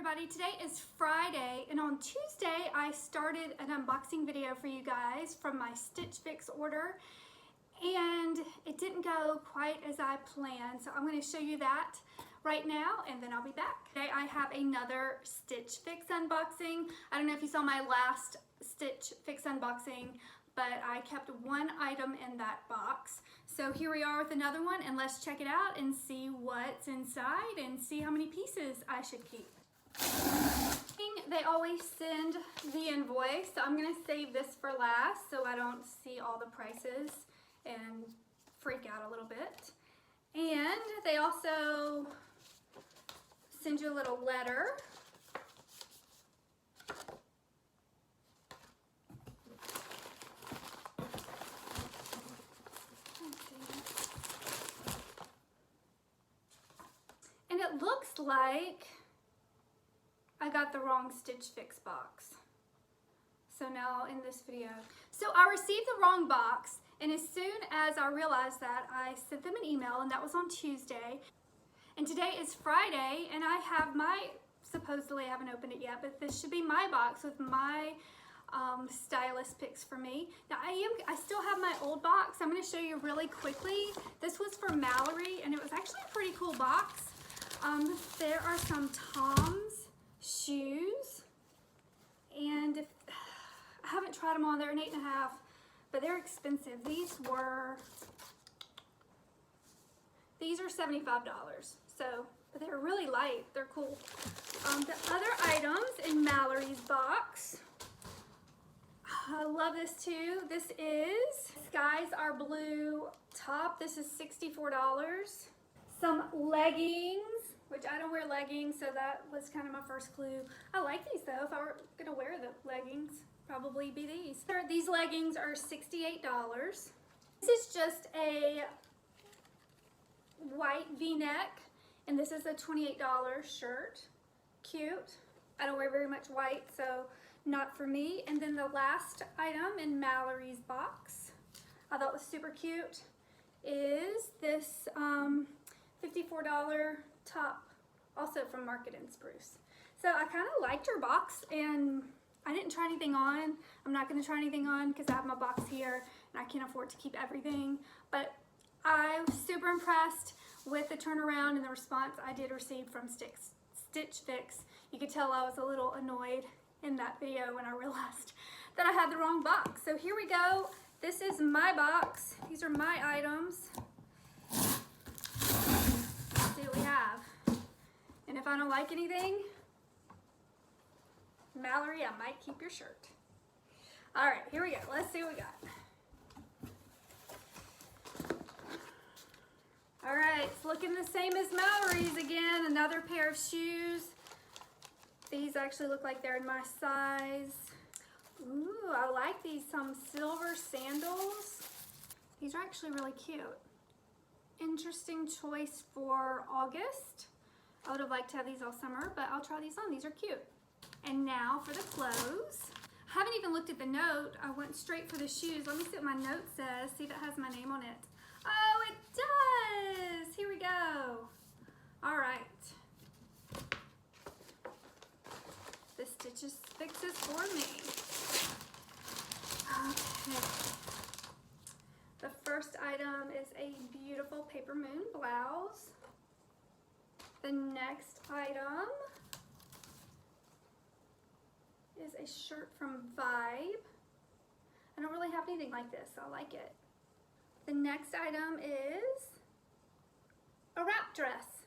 everybody. Today is Friday, and on Tuesday I started an unboxing video for you guys from my Stitch Fix order, and it didn't go quite as I planned, so I'm going to show you that right now and then I'll be back. Today I have another Stitch Fix unboxing. I don't know if you saw my last Stitch Fix unboxing, but I kept one item in that box. So here we are with another one, and let's check it out and see what's inside and see how many pieces I should keep. They always send the invoice, so I'm gonna save this for last so I don't see all the prices and freak out a little bit. And they also send you a little letter. And it looks like I got the wrong Stitch Fix box. So now in this video. So I received the wrong box, and as soon as I realized that, I sent them an email, and that was on Tuesday. And today is Friday, and I have my, supposedly I haven't opened it yet, but this should be my box with my stylist picks for me. Now I still have my old box. I'm going to show you really quickly. This was for Mallory, and it was actually a pretty cool box. There are some Tom's shoes, and I haven't tried them on. They're an 8.5, but they're expensive. These are $75. So, but they're really light. They're cool. The other items in Mallory's box, I love this too. This is Skies Are Blue top. This is $64. Some leggings, which I don't wear leggings, so that was kind of my first clue. I like these though. If I were gonna wear the leggings, probably be these. These leggings are $68. This is just a white V-neck, and this is a $28 shirt. Cute. I don't wear very much white, so not for me. And then the last item in Mallory's box, I thought was super cute, is this $54 top, also from Market and Spruce. So I kind of liked her box, and I didn't try anything on. I'm not going to try anything on because I have my box here and I can't afford to keep everything. But I was super impressed with the turnaround and the response I did receive from Stitch Fix. You could tell I was a little annoyed in that video when I realized that I had the wrong box. So here we go. This is my box. These are my items. See what we have. And if I don't like anything, Mallory, I might keep your shirt. All right, here we go. Let's see what we got. All right, it's looking the same as Mallory's again. Another pair of shoes. These actually look like they're in my size. Ooh, I like these. Some silver sandals. These are actually really cute. Interesting choice for August. I would have liked to have these all summer, but I'll try these on. These are cute. And now for the clothes. I haven't even looked at the note. I went straight for the shoes. Let me see what my note says, see if it has my name on it. Oh, it does! Here we go. All right. The Stitch Fix is for me. Okay. The first item is a beautiful Paper Moon blouse. The next item is a shirt from Vibe. I don't really have anything like this, so I like it. The next item is a wrap dress.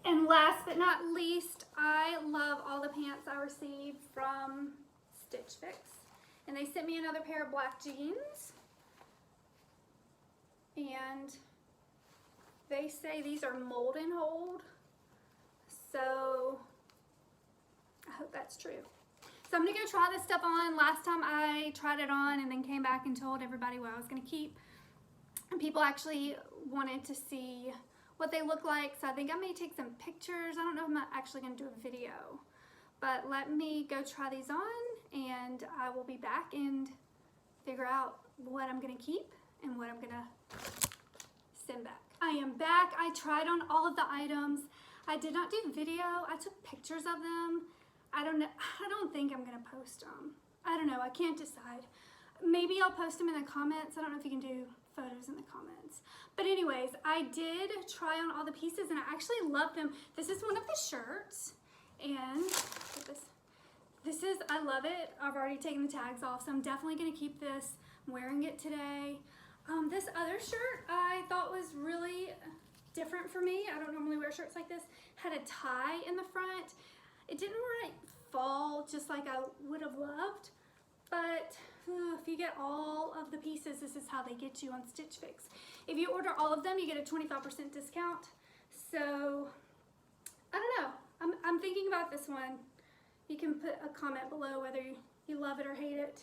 And last but not least, I love all the pants I received from Stitch Fix. And they sent me another pair of black jeans. And they say these are mold and hold. So I hope that's true. So I'm gonna go try this stuff on. Last time I tried it on and then came back and told everybody what I was gonna keep. And people actually wanted to see what they look like. So I think I may take some pictures. I don't know if I'm actually gonna do a video. But let me go try these on, and I will be back and figure out what I'm gonna keep and what I'm gonna send back. I am back. I tried on all of the items. I did not do video. I took pictures of them. I don't think I'm gonna post them. I don't know, I can't decide. Maybe I'll post them in the comments. I don't know if you can do photos in the comments. But anyways, I did try on all the pieces and I actually love them. This is one of the shirts and I love it. I've already taken the tags off, so I'm definitely gonna keep this. I'm wearing it today. This other shirt I thought was really different for me. I don't normally wear shirts like this. Had a tie in the front. It didn't really fall just like I would have loved, but if you get all of the pieces, this is how they get you on Stitch Fix. If you order all of them, you get a 25% discount. So, I don't know. I'm thinking about this one. You can put a comment below whether you love it or hate it.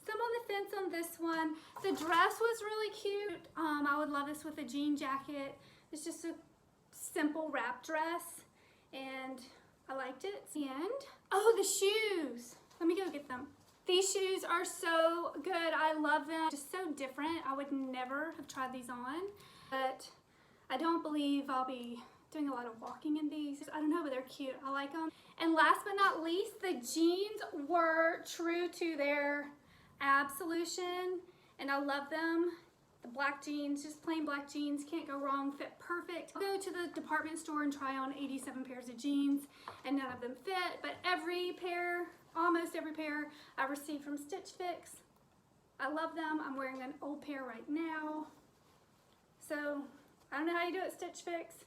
Some on the fence on this one. The dress was really cute. I would love this with a jean jacket. It's just a simple wrap dress and I liked it. And oh, the shoes. Let me go get them. These shoes are so good. I love them. Just so different. I would never have tried these on, but I don't believe I'll be doing a lot of walking in these. I don't know, but they're cute. I like them. And last but not least, the jeans were true to their Absolution, and I love them. The black jeans, just plain black jeans, can't go wrong, fit perfect. I'll go to the department store and try on 87 pairs of jeans, and none of them fit, but every pair, almost every pair I received from Stitch Fix, I love them. I'm wearing an old pair right now. So, I don't know how you do it, Stitch Fix.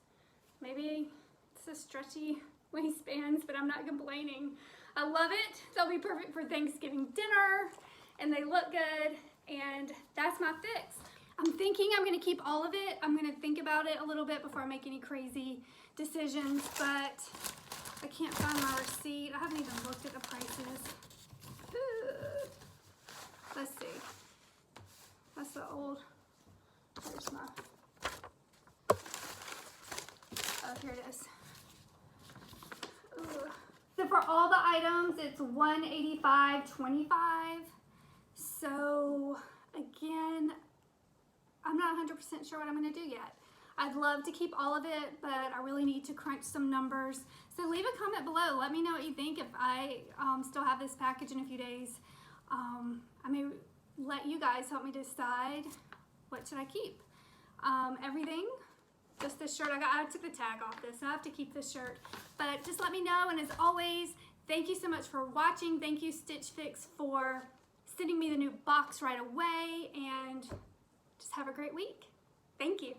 Maybe it's a stretchy waistbands, but I'm not complaining. I love it. They'll be perfect for Thanksgiving dinner, and they look good, and that's my fix. I'm thinking I'm gonna keep all of it. I'm gonna think about it a little bit before I make any crazy decisions, but I can't find my receipt. I haven't even looked at the prices. Let's see. That's the old, here's my, oh, here it is. Ugh. So for all the items, it's $185.25. So again, I'm not 100% sure what I'm gonna do yet. I'd love to keep all of it, but I really need to crunch some numbers. So leave a comment below. Let me know what you think. If I still have this package in a few days, I may let you guys help me decide what should I keep. Everything, just this shirt. I took the tag off this, so I have to keep this shirt. But just let me know, and as always, thank you so much for watching. Thank you, Stitch Fix, for sending me the new box right away, and just have a great week. Thank you.